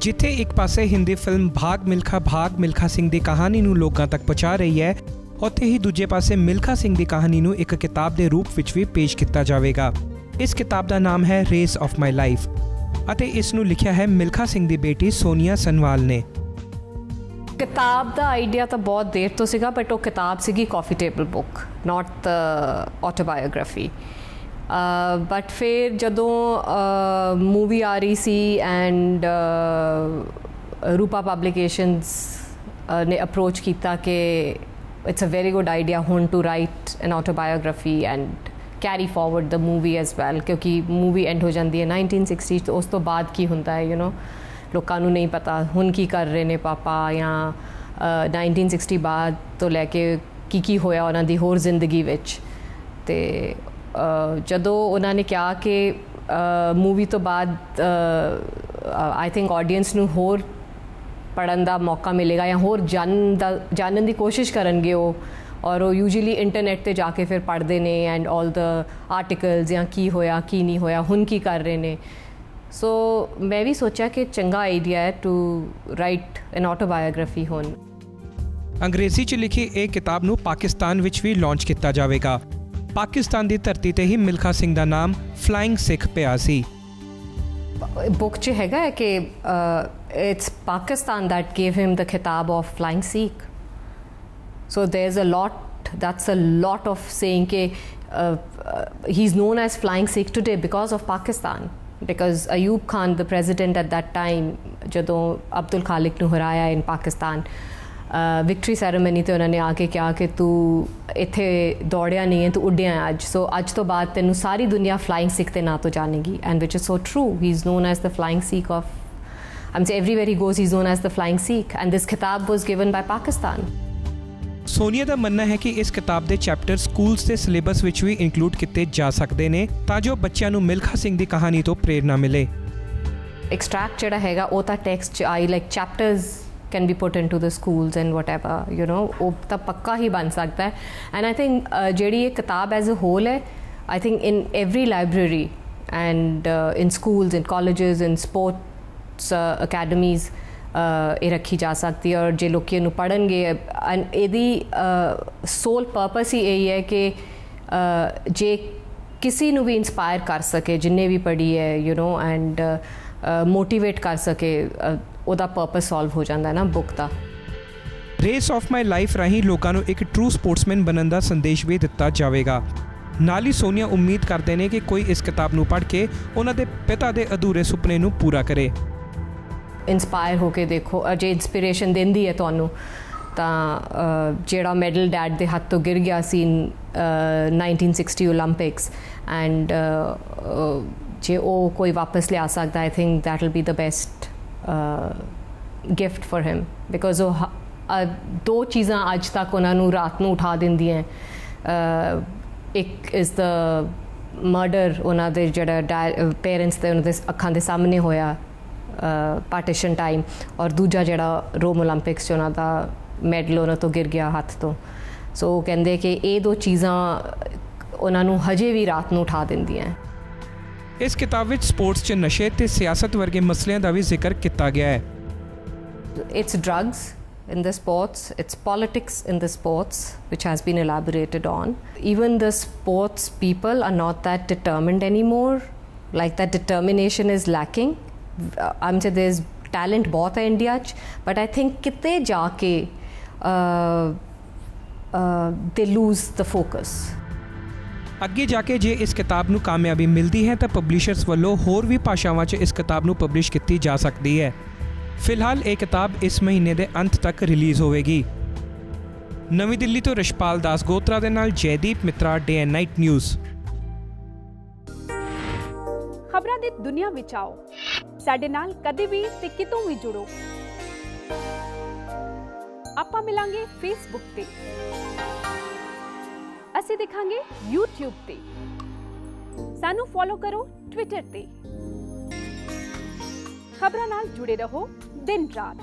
जिथे एक पासे हिंदी फिल्म भाग मिल्खा सिंह की कहानी नूं लोकां तक पहुँचा रही है, उत्थे ही दूजे पासे मिल्खा सिंह की कहानी नूं एक किताब के रूप विच भी पेश किया जाएगा। इस किताब का नाम है रेस ऑफ माई लाइफ अते इस नूं लिखिया है मिल्खा सिंह की बेटी सोनिया सनवाल ने। किताब का आइडिया तो बहुत देर तो सीगा, बट वो किताब सीगी coffee table book, not the autobiography. But फिर जदों मूवी आ रही सी एंड रूपा पब्लिकेशंस ने अप्रोच किया कि it's a very good idea हुण to write an autobiography and carry forward the movie as well, क्योंकि मूवी एंड हो जाती है 1960 तो उस तो बाद की होंदा है, लोगों को नहीं पता हुण की कर रहे ने पापा, या 1960 बाद तो लैके की होया उन्हां दी होर जिंदगी विच। ते जदों उन्होंने कहा कि मूवी तो बाद आई थिंक ऑडियंस नूं होर पढ़न का मौका मिलेगा या होर जानन की कोशिश करनगे वो, और वो यूजली इंटरनेट पे जाके फिर पढ़ते हैं एंड ऑल द आर्टिकल्स या की होया की नहीं होया हुण की कर रहे हैं। सो मैं भी सोचा कि चंगा आइडिया है टू राइट एन ऑटोबायोग्राफी हुण। अंग्रेजी च लिखी एक किताब नूं पाकिस्तान विच भी लॉन्च किया जाएगा। पाकिस्तान की धरती ते ही मिल्खा सिंह का नाम फ्लाइंग सिख पिया सी। बुक च हैगा है कि it's Pakistan that gave him the खिताब of flying Sikh. So there is a lot, that's a lot of saying कि he is known as flying Sikh today because of Pakistan, because Ayub Khan the president at that time जदों अब्दुल खालिक नूं हराया इन Pakistan, victory ceremony तो उन्होंने आके कहा कि तू इत्थे दौड़िया नहीं है, तू उड्डिया है अज, सो अज तो बाद तेनू सारी दुनिया फ्लाइंग सिख के ना तो जानेगी, and which is so true. He is known as the flying Sikh of, I am say everywhere he goes he is known as the flying Sikh, and this खिताब was given by Pakistan. Sonia का मनना है कि इस किताब के चैप्टर स्कूल्स के syllabus विच भी इंक्लूड किए जा सकते हैं तां जो बच्चों को मिल्खा सिंह की कहानी तो प्रेरणा मिले। एक्सट्रैक्ट जिहड़ा हैगा वो तां text I like chapters can be put into the schools and whatever, वो तब पक्का ही बन सकता है। and I think जेड़ी ये किताब as a whole है, I think in every library and in schools, in colleges, in sports academies ये रखी जा सकती है, और जे लोग इनू पढ़नगे एंड इहदी सोल पर्पस ही यही है कि जे किसी नू भी इंस्पायर कर सके, जिन्हें भी पढ़ी है एंड मोटिवेट कर सके, ਉਹਦਾ पर्पस सॉल्व हो जाता है ना बुक का। रेस ऑफ माई लाइफ राही लोगों को एक ट्रू स्पोर्ट्समैन बनने का संदेश भी दिता जाएगा। नाल ही सोनिया उम्मीद करते हैं कि कोई इस किताब को पढ़ के उन्होंने पिता के अधूरे सुपने को पूरा करे। इंस्पायर होके देखो, जे इंस्पिरेशन देंदी है तुहानू ਤਾਂ ਜਿਹੜਾ ਮੈਡਲ ਡੈਡ ਦੇ ਹੱਥ ਤੋਂ ਗਿਰ ਗਿਆ ਸੀ 1960 ਓਲੰਪਿਕਸ, ਐਂਡ ਜੇ ਉਹ ਕੋਈ ਵਾਪਸ ਲਿਆ ਸਕਦਾ, I think that will be the best gift for him, because वो दो चीज़ा अज तक उन्होंने रात को उठा देंदियां। एक इज़ द मर्डर उन्होंने जोड़ा पेरेंट्स के उन्होंने अखां के सामने होया पार्टीशन टाइम, और दूजा जोड़ा रोम ओलंपिक्स उन्होंने मैडल उन्होंने तो गिर गया हाथ तो। सो कहते कि ये दो चीज़ा उन्होंने हजे भी रात को उठा देंदियां। इस किताब में स्पोर्ट्स च नशे ते सियासत वर्गे मसलियां का भी जिक्र किया गया है। It's drugs in the sports, it's politics in the sports, which has been elaborated on. Even the sports people are not that determined anymore, like that determination is lacking. I'm saying there's talent बहुत है India च, but I think कितने जाके they lose the focus. अगे जाके जे इस किताब को कामयाबी मिलती है तो पब्लिशर्स वालों होर भी भाषावां च इस किताब को पब्लिश की जा सकती है। फिलहाल ये किताब इस महीने के अंत तक रिलीज़ होगी। नवी दिल्ली तो रशपाल दास गोत्रा दे नाल जयदीप मित्रा, डे एंड नाइट न्यूज़। खबरां दी दुनिया विच आओ, साडे नाल कदे भी ते कितों भी जुड़ो। आपां मिलांगे फेसबुक ते, ਅਸੀਂ दिखांगे YouTube ते, सानू फॉलो करो ट्विटर ते। खबरां नाल जुड़े रहो दिन रात।